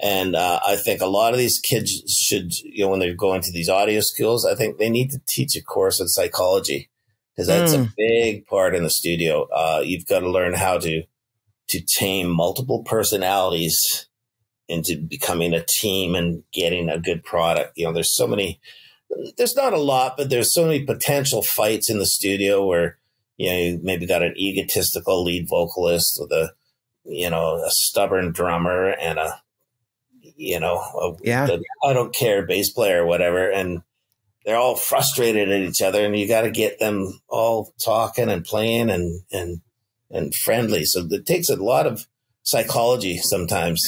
And I think a lot of these kids should, when they go into these audio schools, I think they need to teach a course on psychology, because that's a big part in the studio. You've got to learn how to tame multiple personalities into becoming a team and getting a good product. There's not a lot, but there's so many potential fights in the studio where, you maybe got an egotistical lead vocalist with a stubborn drummer and a I don't care bass player or whatever. And they're all frustrated at each other, and you got to get them all talking and playing and friendly. So it takes a lot of psychology sometimes.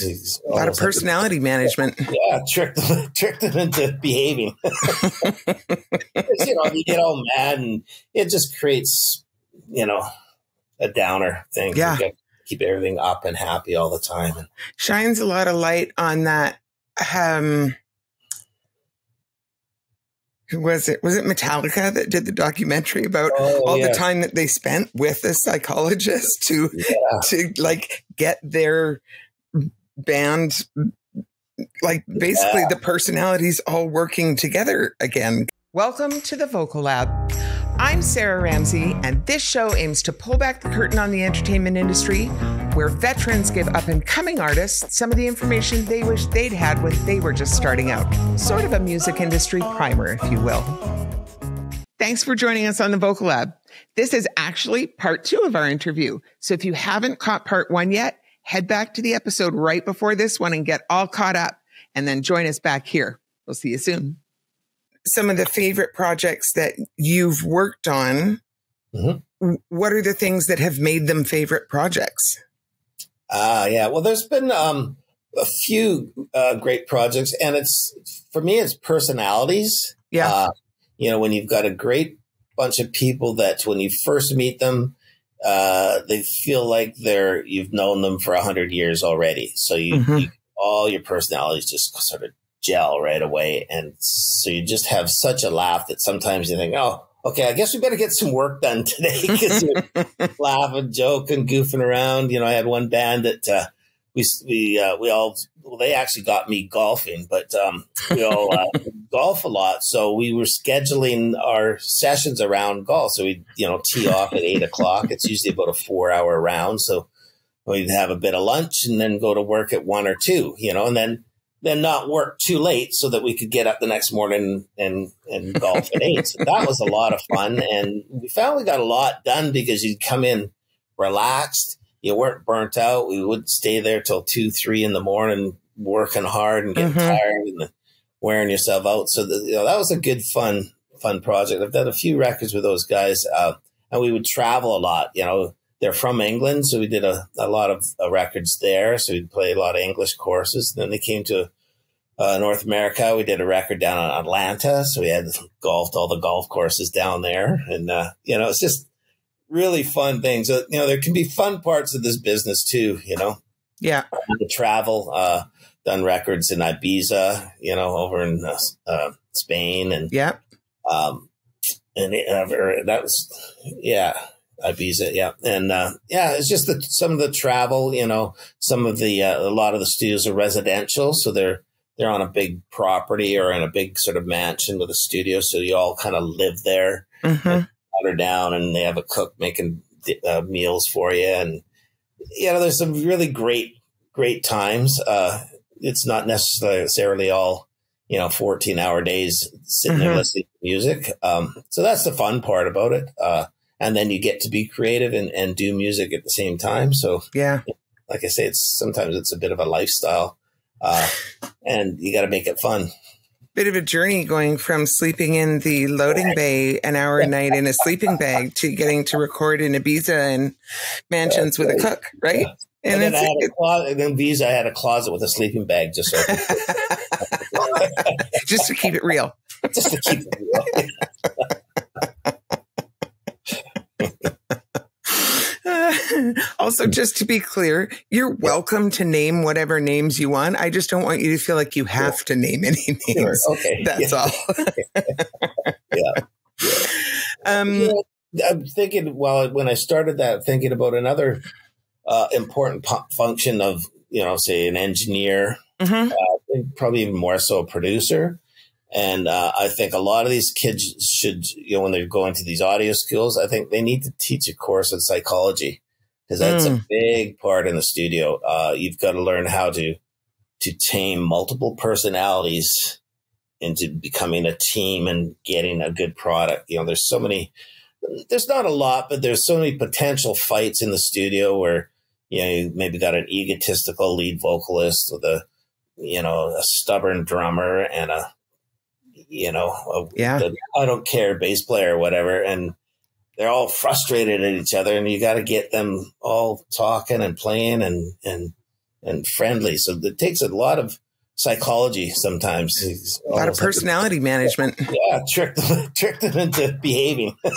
A lot of personality management. Yeah, trick them into behaving. You get all mad, and it just creates, a downer thing. Yeah. Keep everything up and happy all the time. Shines a lot of light on that. Who was it? Was it Metallica that did the documentary about the time that they spent with a psychologist to get their band, basically the personalities all working together again. Welcome to the Vocal Lab. I'm Sarah Ramsey, and this show aims to pull back the curtain on the entertainment industry, where veterans give up-and-coming artists some of the information they wish they'd had when they were just starting out. Sort of a music industry primer, if you will. Thanks for joining us on the Vocal Lab. This is actually part 2 of our interview. So if you haven't caught part 1 yet, head back to the episode right before this one and get all caught up, and then join us back here. We'll see you soon. Some of the favorite projects that you've worked on, what are the things that have made them favorite projects? Well, there's been a few great projects, and for me, it's personalities. Yeah. When you've got a great bunch of people that when you first meet them, they feel like you've known them for 100 years already. So all your personalities just sort of gel right away. And so you just have such a laugh that sometimes you think, oh, okay, I guess we better get some work done today, because you're laughing, joking, goofing around. I had one band that they actually got me golfing, but we all golf a lot. So we were scheduling our sessions around golf. So we'd, tee off at 8:00. It's usually about a 4-hour round. So we'd have a bit of lunch and then go to work at 1 or 2, and then not work too late so that we could get up the next morning and golf at 8. So that was a lot of fun. And we found we got a lot done because you'd come in relaxed. You weren't burnt out. We wouldn't stay there till 2, 3 in the morning, working hard and getting tired and wearing yourself out. So that was a good, fun project. I've done a few records with those guys, and we would travel a lot. They're from England, so we did a lot of records there. So we'd play a lot of English courses. Then they came to North America. We did a record down in Atlanta, so we had golfed all the golf courses down there. And, it's just really fun things. There can be fun parts of this business too, Yeah. To travel, done records in Ibiza, over in Spain. And that was, Ibiza, yeah. And it's just some of the travel, some of the a lot of the studios are residential, so they're on a big property or in a big sort of mansion with a studio, so you all kind of live there, water down, and they have a cook making meals for you, and there's some really great times. It's not necessarily all 14-hour days sitting there listening to music, so that's the fun part about it. And then you get to be creative and do music at the same time. So, like I say, sometimes it's a bit of a lifestyle, and you got to make it fun. Bit of a journey going from sleeping in the loading bay an hour a night in a sleeping bag to getting to record in Ibiza and mansions with a cook, right? And then in Ibiza, I had a closet with a sleeping bag just so just to keep it real. Just to keep it real. Also, just to be clear, you're welcome to name whatever names you want. I just don't want you to feel like you have to name any names. Sure. Okay. That's all. I'm thinking, when I started that, thinking about another important function of, say, an engineer Probably even more so a producer. And I think a lot of these kids should, when they're going to these audio schools, I think they need to teach a course in psychology, because that's a big part in the studio. You've got to learn how to tame multiple personalities into becoming a team and getting a good product. There's not a lot, but there's so many potential fights in the studio where, you maybe got an egotistical lead vocalist with a stubborn drummer and a I don't care bass player or whatever. And they're all frustrated at each other, and you got to get them all talking and playing and friendly. So it takes a lot of psychology sometimes. A lot of personality management. Yeah, trick them into behaving. You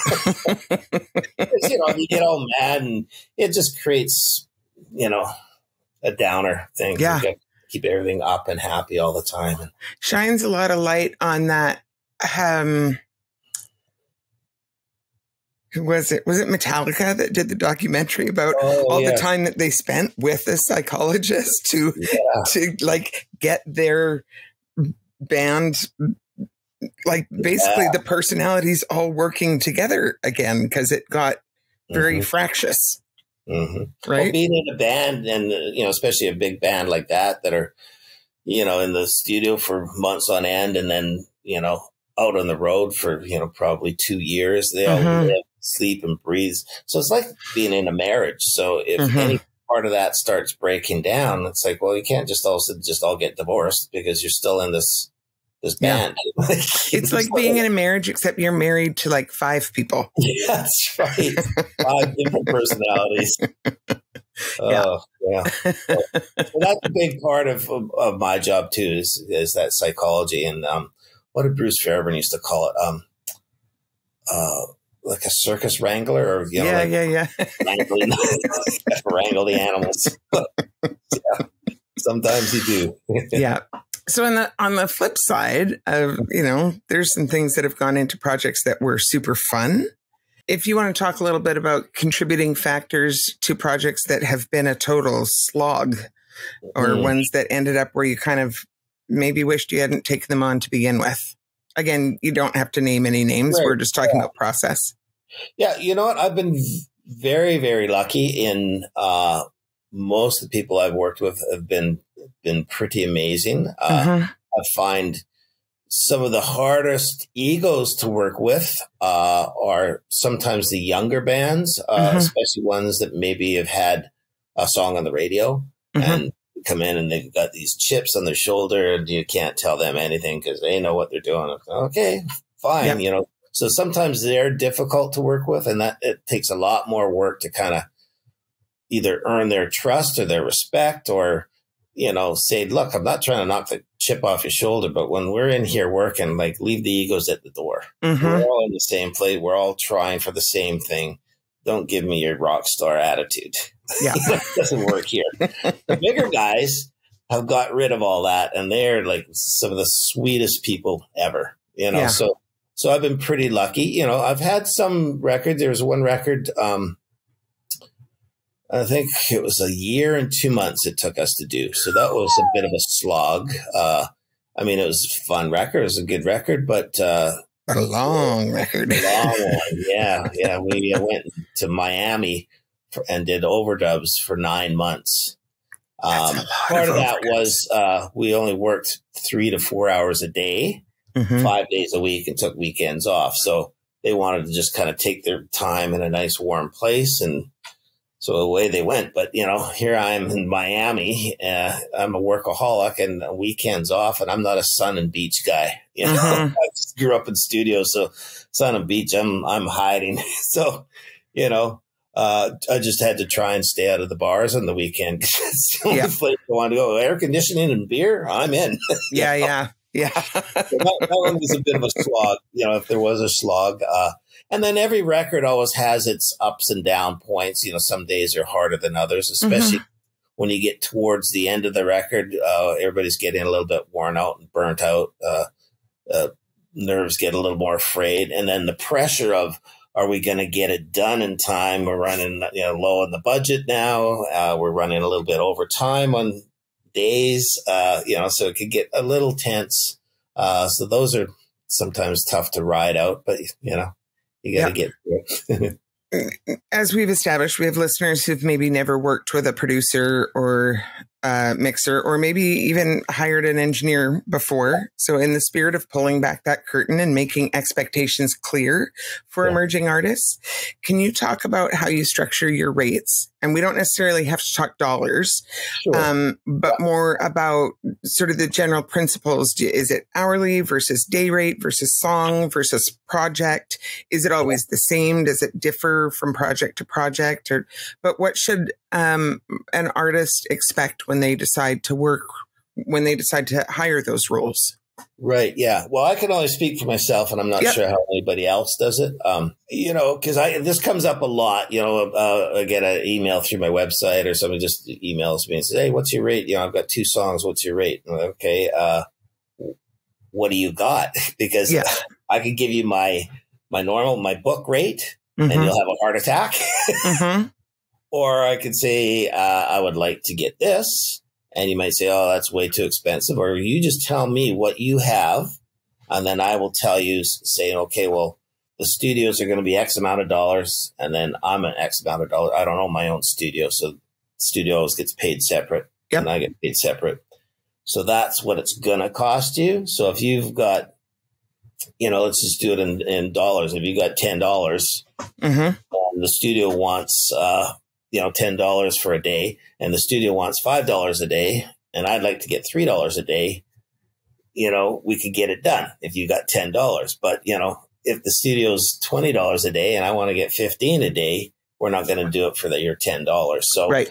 get all mad, and it just creates, a downer thing. Yeah. Keep everything up and happy all the time. Shines a lot of light on that. Who was it? Was it Metallica that did the documentary about all the time that they spent with a psychologist to get their band, basically the personalities all working together again, because it got very fractious. Right. Well, being in a band, and especially a big band like that are, in the studio for months on end, and then out on the road for probably 2 years. They all live, sleep, and breathe. So it's like being in a marriage. So if any part of that starts breaking down, it's like, well, you can't just all get divorced because you're still in this band. It's like being in a marriage, except you're married to 5 people. Yeah, that's right. 5 different personalities. So that's a big part of my job too, is that psychology. And what did Bruce Fairbairn used to call it? Like a circus wrangler, or wrangle the animals. Sometimes you do. Yeah. So on the flip side of, there's some things that have gone into projects that were super fun. If you want to talk a little bit about contributing factors to projects that have been a total slog, or ones that ended up where you kind of maybe wished you hadn't taken them on to begin with. Again, you don't have to name any names. Right. We're just talking about process. Yeah. You know what? I've been very, very lucky in most of the people I've worked with have been pretty amazing. I find some of the hardest egos to work with are sometimes the younger bands, especially ones that maybe have had a song on the radio and come in and they've got these chips on their shoulder, and you can't tell them anything because they know what they're doing. Okay, fine. Yep. So sometimes they're difficult to work with, and that it takes a lot more work to kind of either earn their trust or their respect, or, say, look, I'm not trying to knock the chip off your shoulder, but when we're in here working, leave the egos at the door. We're all in the same place. We're all trying for the same thing. Don't give me your rock star attitude. Yeah. It doesn't work here. The bigger guys have got rid of all that, and they're some of the sweetest people ever, So I've been pretty lucky. I've had some records. There was one record, I think it was 1 year and 2 months it took us to do. So that was a bit of a slog. It was a fun record. It was a good record, but a long record. A long one. Yeah. We went to Miami and did overdubs for 9 months. Part of that was we only worked 3 to 4 hours a day, 5 days a week, and took weekends off. So they wanted to just kind of take their time in a nice warm place, and so away they went. But, here I am in Miami. I'm a workaholic, and weekends off, and I'm not a sun and beach guy. I just grew up in studios, so sun and beach, I'm hiding. So, I just had to try and stay out of the bars on the weekend. It's the only place I want to go. Air conditioning and beer, I'm in. Yeah. So that one was a bit of a slog, if there was a slog. And then every record always has its ups and down points. Some days are harder than others, especially when you get towards the end of the record. Everybody's getting a little bit worn out and burnt out. Nerves get a little more afraid. And then the pressure of, are we going to get it done in time? We're running low on the budget now. We're running a little bit over time on days, so it could get a little tense. So those are sometimes tough to ride out, but you got to get through it. As we've established, we have listeners who've maybe never worked with a producer or mixer, or maybe even hired an engineer before. So in the spirit of pulling back that curtain and making expectations clear for emerging artists, can you talk about how you structure your rates? And we don't necessarily have to talk dollars, but more about sort of the general principles. Is it hourly versus day rate versus song versus project? Is it always the same? Does it differ from project to project? But what should an artist expect when they decide to hire those roles? Right. Yeah. Well, I can only speak for myself, and I'm not sure how anybody else does it. Because this comes up a lot. I get an email through my website, or somebody just emails me and says, "Hey, what's your rate? I've got 2 songs. What's your rate?" I'm like, okay. What do you got? Because I could give you my book rate, and you'll have a heart attack. Or I could say, I would like to get this. And you might say, oh, that's way too expensive. Or you just tell me what you have. And then I will tell you, saying, okay, well, the studios are going to be X amount of dollars. And then I'm an X amount of dollars. I don't own my own studio. So the studio always gets paid separate. And I get paid separate. So that's what it's going to cost you. So if you've got, let's just do it in dollars. If you got $10, and the studio wants, $10 for a day, and the studio wants $5 a day, and I'd like to get $3 a day, we could get it done if you got $10. But, if the studio's $20 a day and I want to get $15 a day, we're not going to do it for your $10. So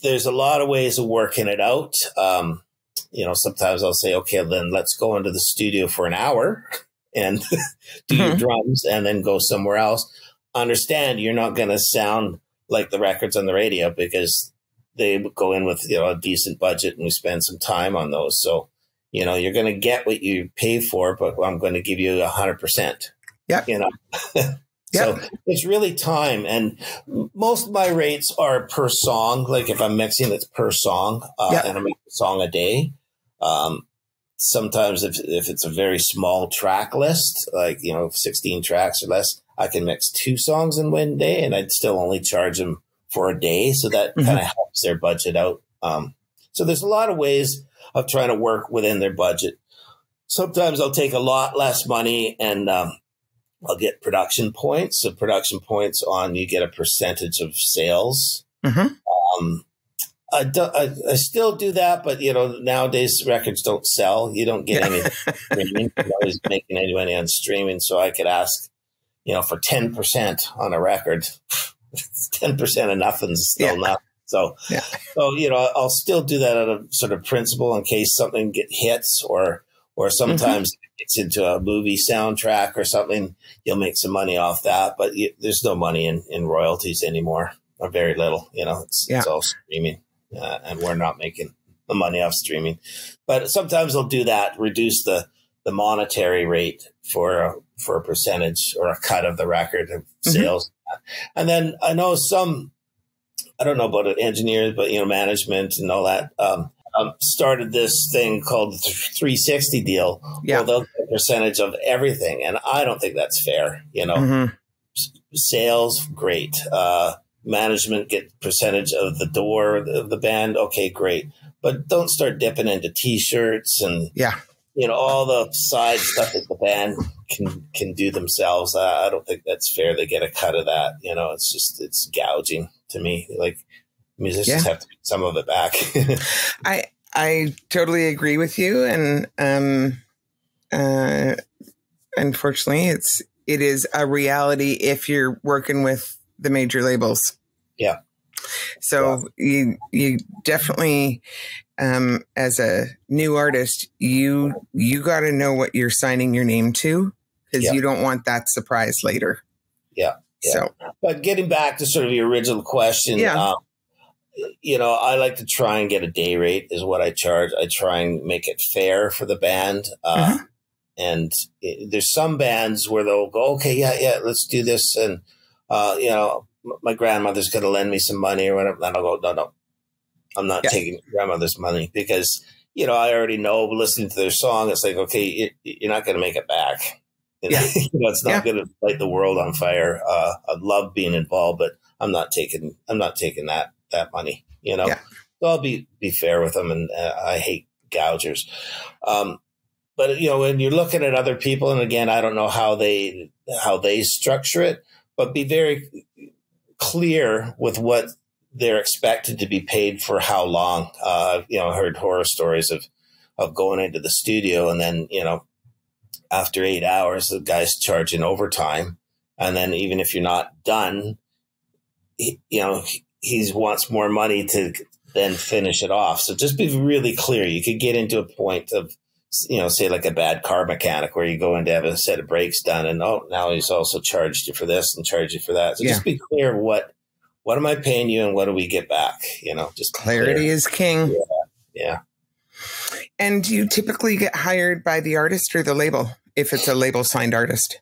there's a lot of ways of working it out. Sometimes I'll say, okay, then let's go into the studio for an hour and do your drums and then go somewhere else. Understand you're not going to sound like the records on the radio, because they go in with, a decent budget, and we spend some time on those. So, you're going to get what you pay for, but I'm going to give you 100%. So it's really time. And most of my rates are per song. Like if I'm mixing, it's per song, and I make a song a day. Sometimes if it's a very small track list, like, 16 tracks or less, I can mix 2 songs in one day, and I'd still only charge them for a day. So that kind of helps their budget out. So there's a lot of ways of trying to work within their budget. Sometimes I'll take a lot less money, and I'll get production points. So production points you get a percentage of sales. I still do that, but nowadays records don't sell. You don't get any streaming. I'm always making any money on streaming. So I could ask, for 10% on a record. 10% of nothing's still nothing. So, I'll still do that out of sort of principle in case something hits, or sometimes it's into a movie soundtrack or something. You'll make some money off that, but there's no money in royalties anymore, or very little. It's all streaming. And we're not making the money off streaming, but sometimes they'll do that, reduce the monetary rate for a percentage or a cut of the record of sales. And then I know I don't know about engineers, but management and all that started this thing called the 360 deal. Well, they'll get a percentage of everything, and I don't think that's fair. Sales, great. Management get percentage of the door of the band. Okay, great. But don't start dipping into T-shirts and, all the side stuff that the band can do themselves. I don't think that's fair. They get a cut of that. It's gouging to me. Like, musicians have to get some of it back. I totally agree with you. And unfortunately, it is a reality if you're working with the major labels. So you definitely, as a new artist, you got to know what you're signing your name to, because you don't want that surprise later. So, but getting back to sort of your original question, I like to try and get a day rate is what I charge. I try and make it fair for the band. And there's some bands where they'll go, okay, let's do this. And, my grandmother's going to lend me some money or whatever. Then I'll go, no, I'm not taking grandmother's money because, I already know listening to their song, it's like, okay, you're not going to make it back. It's not going to light the world on fire. I love being involved, but I'm not taking that money, So I'll be fair with them. And I hate gougers. But, when you're looking at other people, and again, I don't know how they structure it, but be very clear with what they're expected to be paid for how long. I heard horror stories of going into the studio and then, after 8 hours, the guy's charging overtime. And then even if you're not done, he wants more money to then finish it off. So just be really clear. You could get into a point of, say like a bad car mechanic where you go in to have a set of brakes done and, now he's also charged you for this and charged you for that. So just be clear. What am I paying you and what do we get back? Just clarity is king. Yeah. And do you typically get hired by the artist or the label if it's a label signed artist?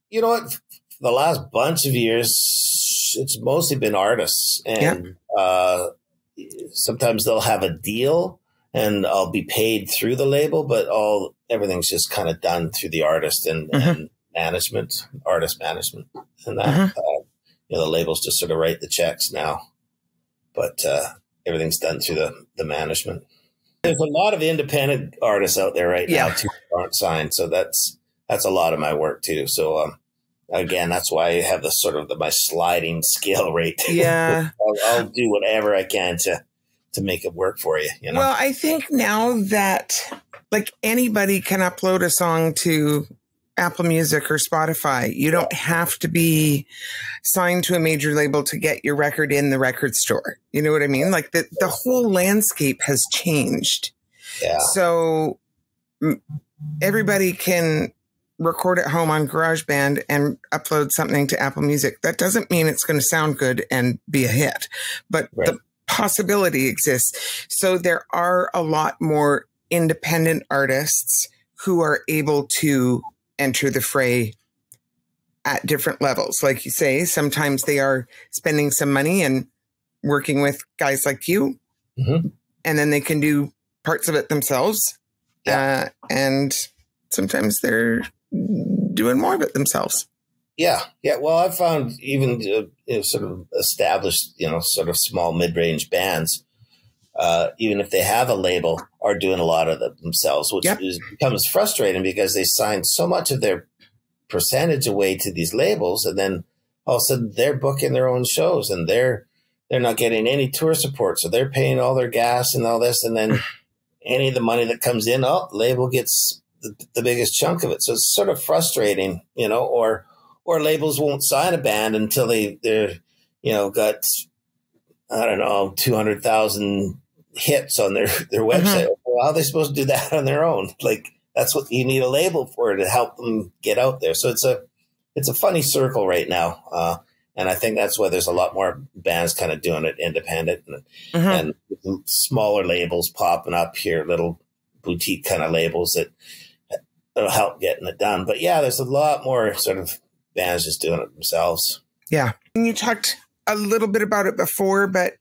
You know what? The last bunch of years, it's mostly been artists. And sometimes they'll have a deal and I'll be paid through the label, but everything's just kind of done through the artist and management, artist management. And that, the labels just sort of write the checks now. But everything's done through the management. There's a lot of independent artists out there right now too who aren't signed, so that's a lot of my work too. So again, that's why I have this sort of my sliding scale rate. Yeah, I'll do whatever I can to make it work for you. Well, I think now that like anybody can upload a song to Apple Music or Spotify, you don't have to be signed to a major label to get your record in the record store. You know what I mean? Like the whole landscape has changed. Yeah. So everybody can record at home on GarageBand and upload something to Apple Music. That doesn't mean it's going to sound good and be a hit, but the possibility exists. So there are a lot more independent artists who are able to enter the fray at different levels. Like you say, sometimes they are spending some money and working with guys like you, and then they can do parts of it themselves. And sometimes they're doing more of it themselves. Yeah. Well, I've found even sort of established, sort of small mid-range bands, even if they have a label, are doing a lot of it themselves, which becomes frustrating because they sign so much of their percentage away to these labels, and then all of a sudden they're booking their own shows and they're not getting any tour support, so they're paying all their gas and all this, and then any of the money that comes in, label gets the biggest chunk of it. So it's sort of frustrating, or labels won't sign a band until they're got, I don't know, 200,000 hits on their website. Well, how are they supposed to do that on their own? Like, that's what you need a label for, to help them get out there. So it's a funny circle right now. And I think that's why there's a lot more bands kind of doing it independent and smaller labels popping up here, little boutique kind of labels that'll help getting it done. But yeah, there's a lot more sort of bands just doing it themselves. Yeah. And you talked a little bit about it before, but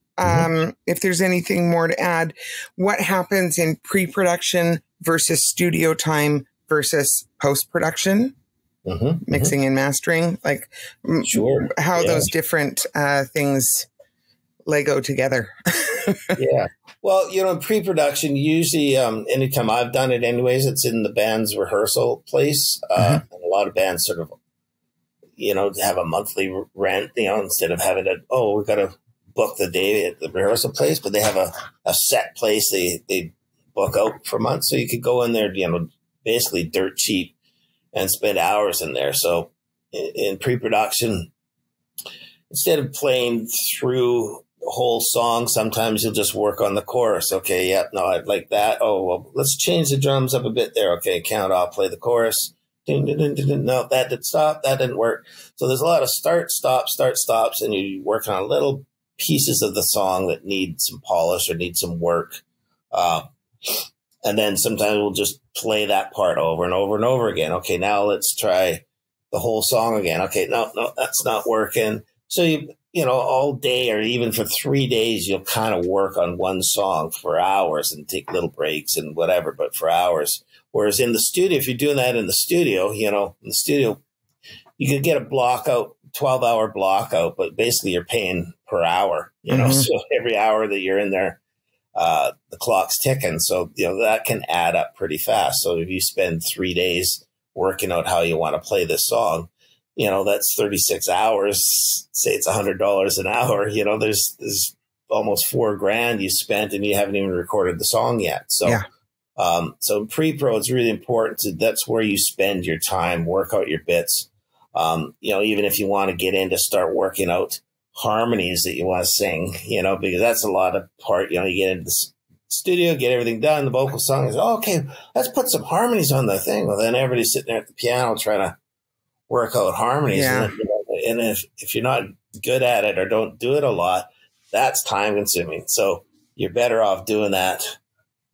if there's anything more to add, what happens in pre-production versus studio time versus post-production, mixing and mastering, like how those different things Lego together. Yeah. Well, in pre-production, usually anytime I've done it anyways, it's in the band's rehearsal place. And a lot of bands sort of, have a monthly rent, instead of having we've got to book the day at the rehearsal place, but they have a set place they book out for months. So you could go in there, basically dirt cheap and spend hours in there. So in pre-production, instead of playing through the whole song, sometimes you'll just work on the chorus. Okay. Yeah. No, I like that. Oh, well, let's change the drums up a bit there. Okay. Count off, play the chorus. Ding, ding, ding, ding, ding. No, that did stop. That didn't work. So there's a lot of start, stops, and you're working on little pieces of the song that need some polish or need some work. And then sometimes we'll just play that part over and over and over again. Okay, now let's try the whole song again. Okay, no, that's not working. So all day or even for 3 days, you'll kind of work on one song for hours and take little breaks and whatever, but for hours. Whereas in the studio, if you're doing that in the studio, you could get a block out, 12-hour block out, but basically you're paying per hour, so every hour that you're in there, the clock's ticking. So, that can add up pretty fast. So if you spend 3 days working out how you want to play this song, that's 36 hours. Say it's $100 an hour. There's almost $4,000 you spent and you haven't even recorded the song yet. So, so pre-pro, it's really important that's where you spend your time, work out your bits. Even if you want to get in to start working out harmonies that you want to sing, because that's a lot of part, you get into the studio, get everything done. The vocal song is, okay, let's put some harmonies on the thing. Well, then everybody's sitting there at the piano trying to work out harmonies. Yeah. And if you're not good at it or don't do it a lot, that's time consuming. So you're better off doing that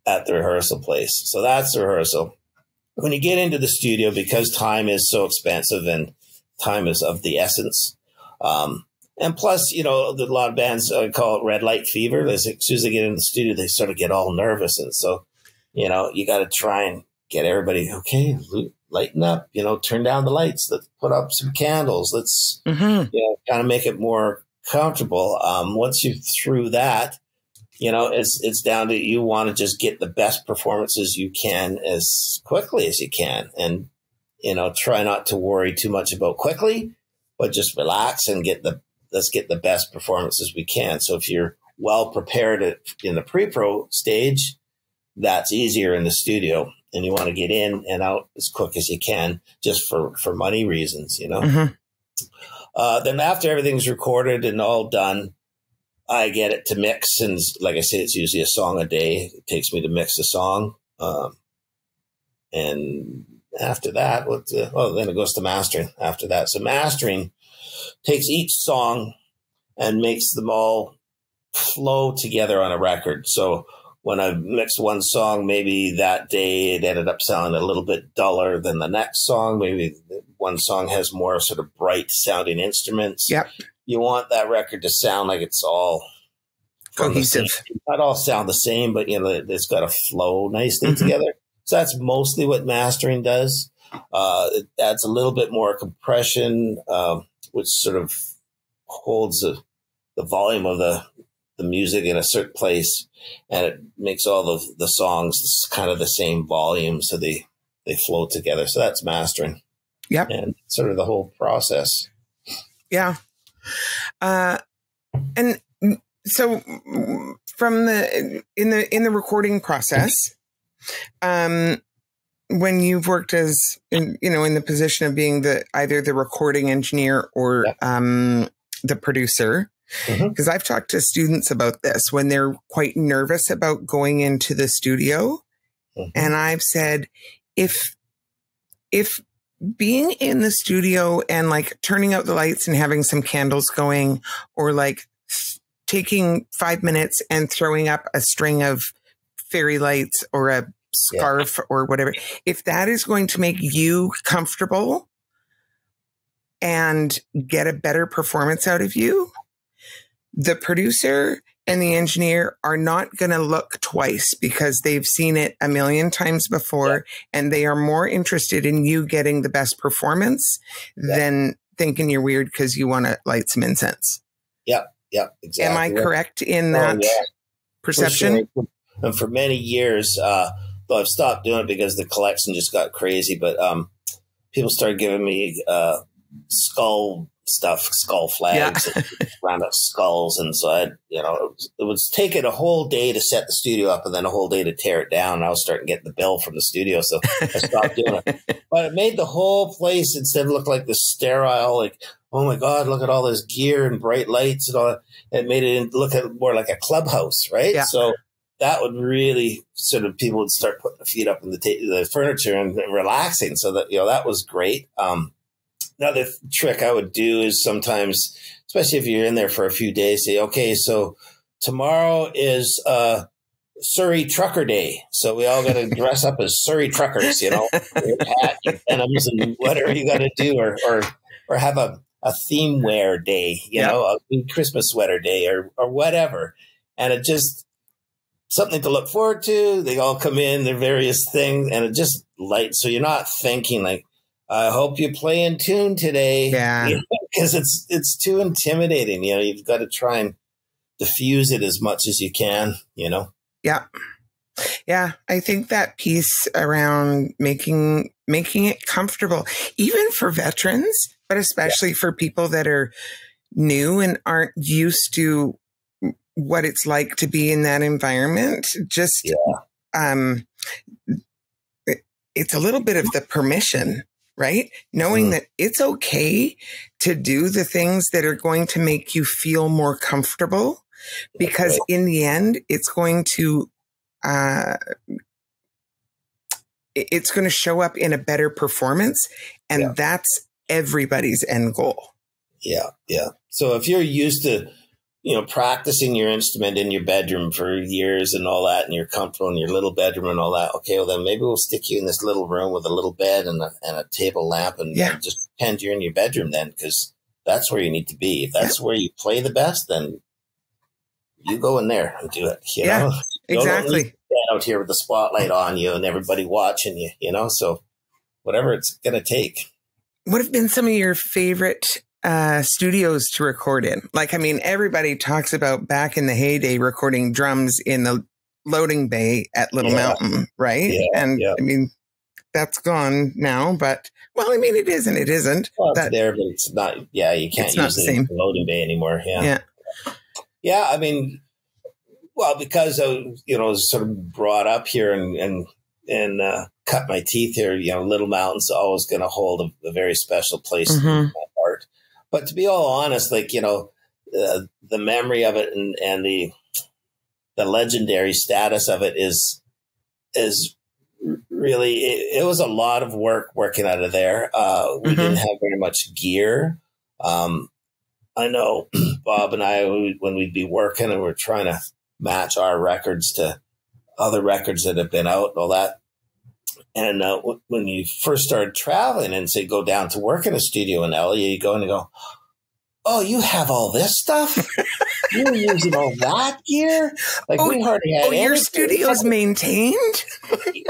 at the rehearsal place. So that's the rehearsal. When you get into the studio, because time is so expensive and time is of the essence. And plus, a lot of bands call it red light fever. As soon as they get in the studio, they sort of get all nervous. And so, you got to try and get everybody, okay, lighten up, turn down the lights, let's put up some candles. Let's, kind of make it more comfortable. Once you're through that, it's down to you want to just get the best performances you can as quickly as you can. And, try not to worry too much about quickly, but just relax and let's get the best performances we can. So if you're well prepared in the pre-pro stage, that's easier in the studio. And you want to get in and out as quick as you can just for money reasons, Then after everything's recorded and all done, I get it to mix. And like I say, it's usually a song a day. It takes me to mix a song. And after that, then it goes to mastering after that. So mastering takes each song and makes them all flow together on a record. So when I mixed one song, maybe that day it ended up sounding a little bit duller than the next song. Maybe one song has more sort of bright sounding instruments. Yep. You want that record to sound like it's all cohesive. Not all sound the same, but it's got to flow nicely together. So that's mostly what mastering does. It adds a little bit more compression, which sort of holds the volume of the music in a certain place, and it makes all the songs kind of the same volume, so they flow together. So that's mastering. Yep. And sort of the whole process. Yeah. And so from in the recording process, when you've worked as in the position of being either the recording engineer or the producer, because I've talked to students about this when they're quite nervous about going into the studio, and I've said, if being in the studio and like turning out the lights and having some candles going, or like taking 5 minutes and throwing up a string of fairy lights or a scarf or whatever, if that is going to make you comfortable and get a better performance out of you, the producer and the engineer are not going to look twice, because they've seen it a million times before, and they are more interested in you getting the best performance than thinking you're weird because you want to light some incense. Yep, exactly. Am I correct in that perception? For sure. And for many years, though I've stopped doing it because the collection just got crazy, but people started giving me skull flags, and round up skulls. And so it was taking a whole day to set the studio up and then a whole day to tear it down. And I was starting to get the bill from the studio, so I stopped doing it. But it made the whole place, instead of look like this sterile, like, oh my God, look at all this gear and bright lights and all that. It made it look more like a clubhouse, right? Yeah. So that would really sort of, people would start putting their feet up in the furniture and relaxing. So that, that was great. Another trick I would do is sometimes, especially if you're in there for a few days, say, okay, so tomorrow is Surrey Trucker Day. So we all got to dress up as Surrey truckers, your hat, your denims, and whatever you got to do, or have a a theme wear day, you know, a Christmas sweater day or whatever. And it just something to look forward to. They all come in, their various things, and it just lights. So you're not thinking like, I hope you play in tune today. Yeah. You know, because it's too intimidating. You know, you've got to try and diffuse it as much as you can, you know? Yeah. Yeah. I think that piece around making it comfortable, even for veterans, but especially for people that are new and aren't used to what it's like to be in that environment. Just, it's a little bit of the permission, right? Knowing that it's okay to do the things that are going to make you feel more comfortable, because in the end, it's going to show up in a better performance. And that's everybody's end goal. Yeah. Yeah. So if you're used to, you know, practicing your instrument in your bedroom for years and all that, and you're comfortable in your little bedroom and all that, okay, well then maybe we'll stick you in this little room with a little bed and a table lamp and just pretend you're in your bedroom then, because that's where you need to be. If that's where you play the best, then you go in there and do it. You know? Exactly. Don't stand out here with the spotlight on you and everybody watching you, you know? So whatever it's going to take. What have been some of your favorite studios to record in? Like, I mean, everybody talks about back in the heyday recording drums in the loading bay at Little Mountain, right? I mean, that's gone now, but well, I mean, it is and it isn't. Well, it's there, but it's not. Yeah, you can't use it in the loading bay anymore. Yeah. I mean, well, because I, you know, was sort of brought up here and cut my teeth here. You know, Little Mountain's always going to hold a very special place in my heart. But to be all honest, like, you know, the memory of it and the legendary status of it is really, it was a lot of work working out of there. We didn't have very much gear. I know Bob and I, when we'd be working and we're trying to match our records to other records that have been out and all that. And when you first started traveling and say go down to work in a studio in LA, you go and you go, oh, you have all this stuff? You were using all that gear? Like we hardly had your studio's maintained?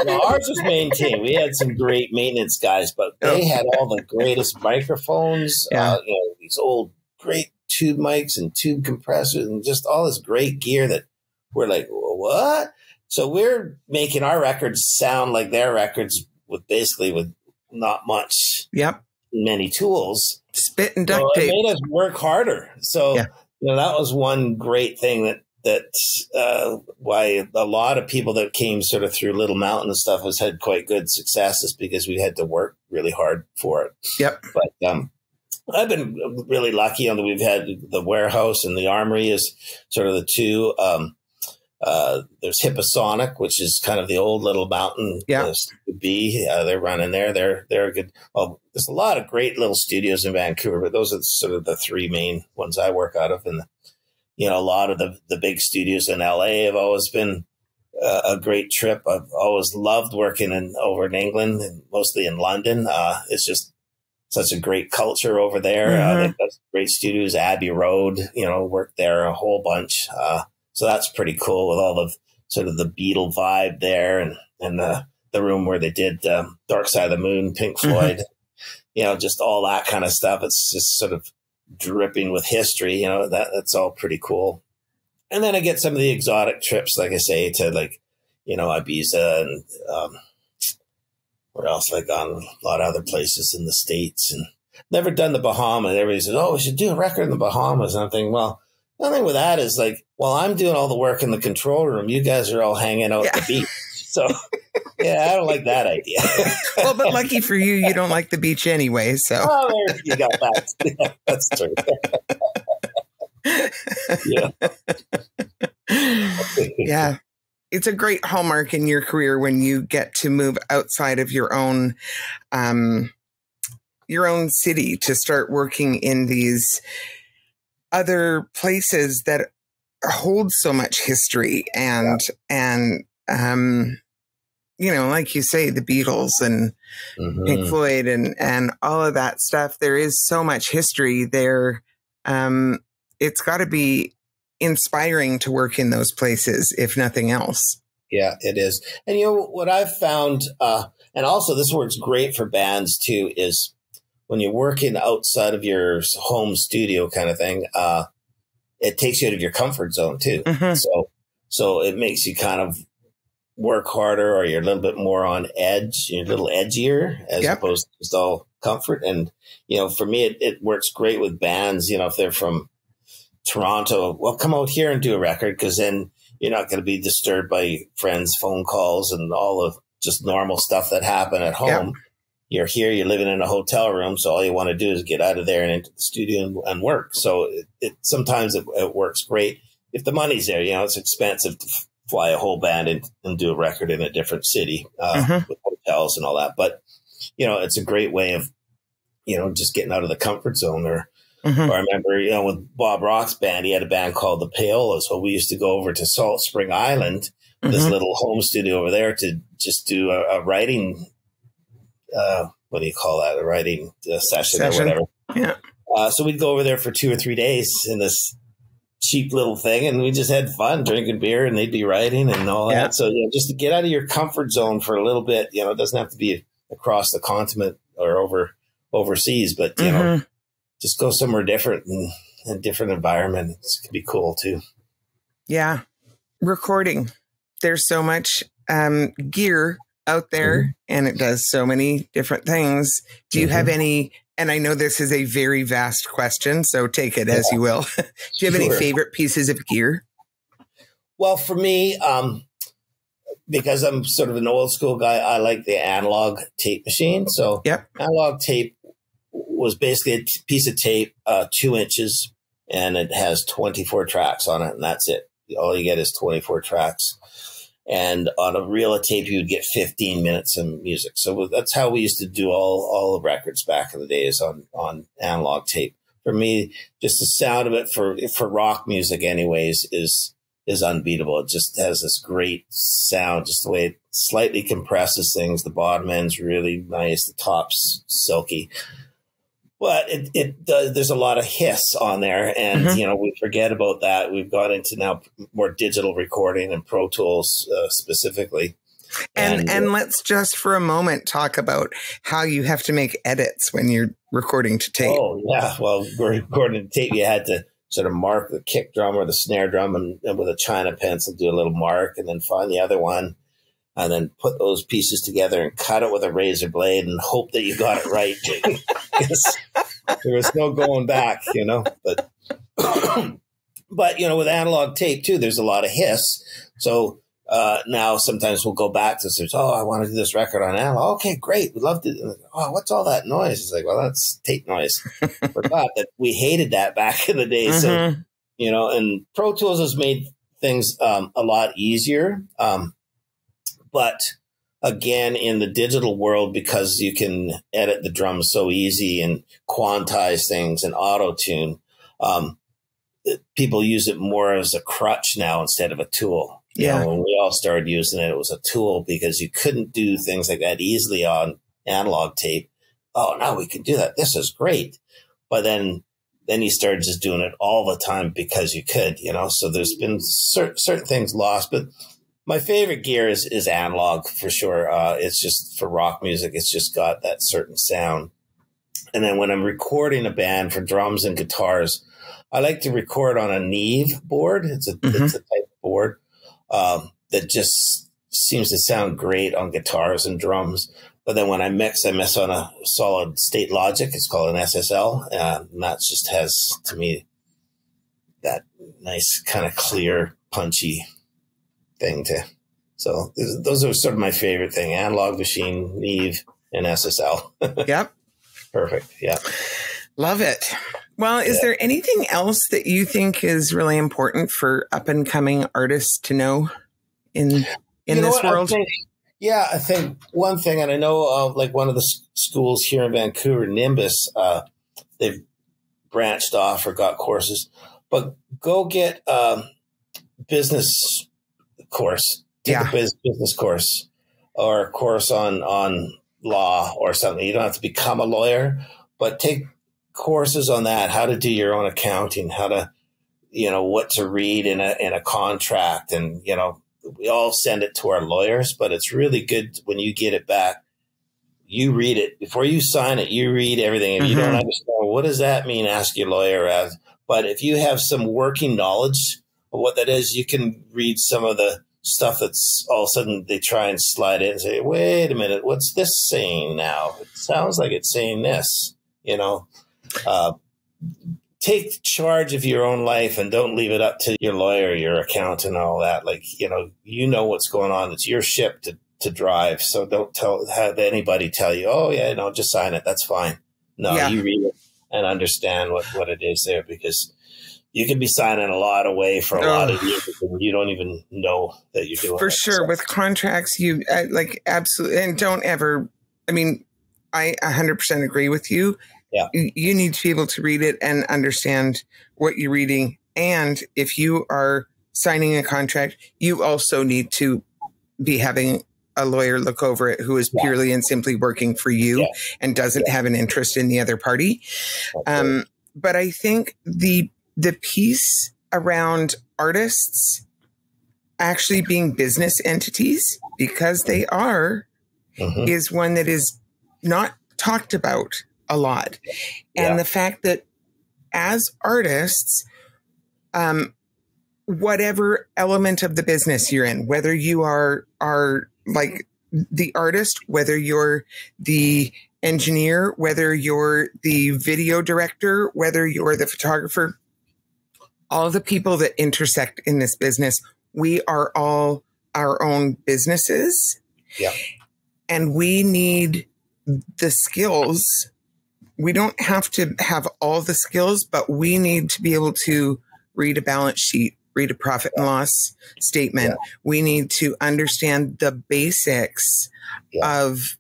No, ours was maintained. We had some great maintenance guys, but they had all the greatest microphones, you know, these old great tube mics and tube compressors and just all this great gear that we're like, what? So we're making our records sound like their records with not much, many tools. Spit and duct tape. It made us work harder. So, you know, that was one great thing that why a lot of people that came sort of through Little Mountain and stuff has had quite good successes because we had to work really hard for it. But I've been really lucky on that. We've had the warehouse and the armory as sort of the two. There's Hipposonic, which is kind of the old Little Mountain they're running there. They're good. Well, there's a lot of great little studios in Vancouver, but those are sort of the three main ones I work out of. And, you know, a lot of the big studios in LA have always been a great trip. I've always loved working over in England and mostly in London. It's just such a great culture over there. They've got great studios, Abbey Road, you know, worked there a whole bunch. So that's pretty cool with all the sort of the Beatle vibe there and the room where they did Dark Side of the Moon, Pink Floyd, you know, just all that kind of stuff. It's just sort of dripping with history, you know, that's all pretty cool. And then I get some of the exotic trips, like I say, to like, you know, Ibiza and where else have I gone? A lot of other places in the States and never done the Bahamas. Everybody says, oh, we should do a record in the Bahamas. And I'm thinking, well, the thing with that is like, well, I'm doing all the work in the control room. You guys are all hanging out at the beach. So, yeah, I don't like that idea. Well, but lucky for you, you don't like the beach anyway. So, oh, there you got that. Yeah, that's true. Yeah. It's a great hallmark in your career when you get to move outside of your own city to start working in these other places that hold so much history and you know, like you say, the Beatles and Pink Floyd and all of that stuff. There is so much history there. It's got to be inspiring to work in those places, if nothing else. Yeah, it is. And you know what I've found, and also this works great for bands too, is when you're working outside of your home studio kind of thing, it takes you out of your comfort zone too. So it makes you kind of work harder, or you're a little bit more on edge, you're a little edgier as opposed to just all comfort. And, you know, for me, it works great with bands, you know, if they're from Toronto, well, come out here and do a record, because then you're not going to be disturbed by friends' phone calls and all of just normal stuff that happen at home. You're here, you're living in a hotel room, so all you want to do is get out of there and into the studio and work. So sometimes it works great if the money's there. You know, it's expensive to fly a whole band and do a record in a different city with hotels and all that. But, you know, it's a great way of, you know, just getting out of the comfort zone. Or I remember, you know, with Bob Rock's band, he had a band called the Paolas. So we used to go over to Salt Spring Island, this little home studio over there, to just do a writing, what do you call that? A writing session or whatever. Yeah. So we'd go over there for 2 or 3 days in this cheap little thing, and we just had fun drinking beer, and they'd be writing and all that. So, you know, just to get out of your comfort zone for a little bit, you know, it doesn't have to be across the continent or overseas, but, you know, just go somewhere different and a different environment. It can be cool too. Yeah. Recording. There's so much gear out there, and it does so many different things. Do you have any, and I know this is a very vast question, so take it as you will. Do you have any favorite pieces of gear? Well, for me, because I'm sort of an old school guy, I like the analog tape machine. So analog tape was basically a piece of tape, 2 inches, and it has 24 tracks on it, and that's it. All you get is 24 tracks. And on a reel of tape, you would get 15 minutes of music. So that's how we used to do all the records back in the days on analog tape. For me, just the sound of it for rock music anyways is unbeatable. It just has this great sound, just the way it slightly compresses things. The bottom end's really nice. The top's silky. But it does. There's a lot of hiss on there, and you know, we forget about that. We've got into now more digital recording and Pro Tools specifically. And let's just for a moment talk about how you have to make edits when you're recording to tape. Oh yeah, well, we're recording to tape. You had to sort of mark the kick drum or the snare drum, and with a China pencil do a little mark, and then find the other one. And then put those pieces together and cut it with a razor blade and hope that you got it right. There was no going back, you know. But you know, with analog tape too, there's a lot of hiss. So now sometimes we'll go back to search. Oh, I want to do this record on analog. Okay, great, we loved it. Oh, what's all that noise? It's like, well, that's tape noise. Forgot that we hated that back in the day. So you know, and Pro Tools has made things a lot easier. But again, in the digital world, because you can edit the drums so easy and quantize things and auto-tune, people use it more as a crutch now instead of a tool. You know, when we all started using it, it was a tool because you couldn't do things like that easily on analog tape. Oh, now we can do that. This is great. But then you started just doing it all the time because you could, you know. So there's been certain things lost, but my favorite gear is analog for sure. It's just for rock music. It's just got that certain sound. And then when I'm recording a band for drums and guitars, I like to record on a Neve board. It's a type of board that just seems to sound great on guitars and drums. But then when I mix on a solid state Logic. It's called an SSL. And that just has, to me, that nice kind of clear, punchy thing to. So those are sort of my favorite thing: analog machine, Neve, and SSL. Yep. Perfect. Yeah. Love it. Well, is there anything else that you think is really important for up and coming artists to know in this world? I think one thing, and I know like one of the schools here in Vancouver, Nimbus, they've branched off or got courses, but go get business course. Take a business course or a course on law or something. You don't have to become a lawyer, but take courses on that, how to do your own accounting, how to, what to read in a contract. And, we all send it to our lawyers, but it's really good when you get it back. You read it before you sign it. You read everything. If you don't understand, what does that mean? Ask your lawyer. But if you have some working knowledge of what that is, you can read some of the stuff that's all of a sudden they try and slide in and say, wait a minute, what's this saying now? It sounds like it's saying this, take charge of your own life and don't leave it up to your lawyer, your accountant, and all that. Like, what's going on. It's your ship to drive. So don't have anybody tell you, oh yeah, no, just sign it. That's fine. No, You read it and understand what it is there, because you can be signing a lot away for a lot of years and you don't even know that you're doing it. For sure. So. With contracts, you absolutely, and don't ever, I 100% agree with you. Yeah. You need to be able to read it and understand what you're reading. And if you are signing a contract, you also need to be having a lawyer look over it who is purely and simply working for you and doesn't have an interest in the other party. But I think the piece around artists actually being business entities, because they are, is one that is not talked about a lot. And the fact that as artists, whatever element of the business you're in, whether you are like the artist, whether you're the engineer, whether you're the video director, whether you're the photographer, all the people that intersect in this business, we are all our own businesses. Yeah. And we need the skills. We don't have to have all the skills, but we need to be able to read a balance sheet, read a profit and loss statement. We need to understand the basics of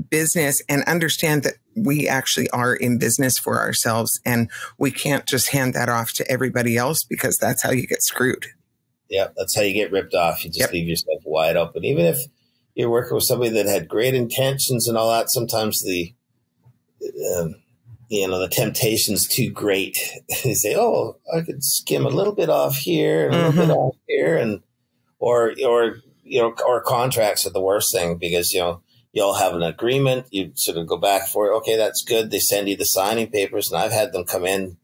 business and understand that we actually are in business for ourselves, and we can't just hand that off to everybody else, because that's how you get screwed. Yeah, that's how you get ripped off. You just leave yourself wide open. Even if you're working with somebody that had great intentions and all that, sometimes the temptation's too great. They say, "Oh, I could skim a little bit off here and a little bit off here," and or contracts are the worst thing, because you'll have an agreement. You sort of go back for it. Okay, that's good. They send you the signing papers, and I've had them come in.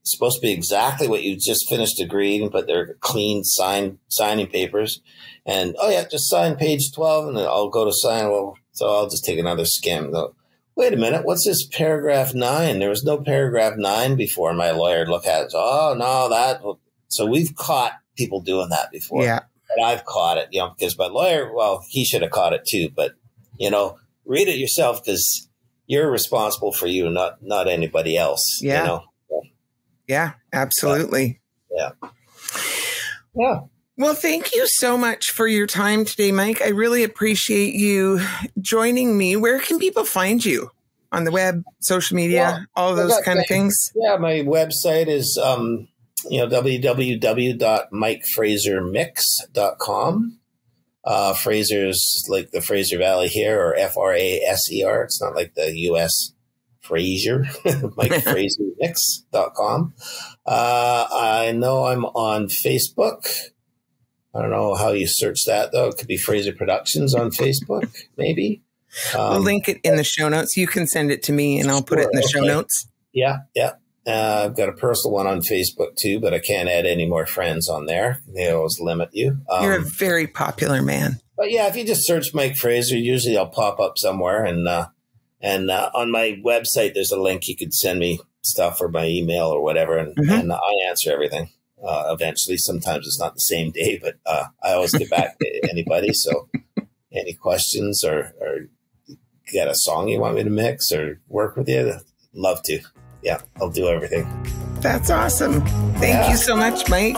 It's supposed to be exactly what you just finished agreeing, but they're clean signing papers. And, just sign page 12, and then I'll go to sign. Well, so I'll just take another skim. Though, wait a minute, what's this paragraph 9? There was no paragraph 9 before. My lawyer looked at it. Oh, no, that. So we've caught people doing that before. Yeah. And I've caught it, because my lawyer, well, he should have caught it too. But, read it yourself, because you're responsible for you, not anybody else. Yeah. Yeah, absolutely. Yeah. Well, thank you so much for your time today, Mike. I really appreciate you joining me. Where can people find you? On the web, social media, all of those kind of things? Yeah, my website is www.mikefrasermix.com. Fraser's like the Fraser Valley here, or Fraser. It's not like the U.S. Fraser. MikeFraserMix.com. I know I'm on Facebook. I don't know how you search that, though. It could be Fraser Productions on Facebook, maybe. We'll link it in the show notes. You can send it to me, and I'll put it in the show notes. Yeah. I've got a personal one on Facebook, too, but I can't add any more friends on there. They always limit you. You're a very popular man. But, yeah, if you just search Mike Fraser, usually I'll pop up somewhere. And on my website, there's a link. You could send me stuff or my email or whatever, and I answer everything. Eventually, sometimes it's not the same day, but I always get back to anybody. So any questions or got a song you want me to mix or work with you, love to. Yeah, I'll do everything. That's awesome. Thank you so much, Mike.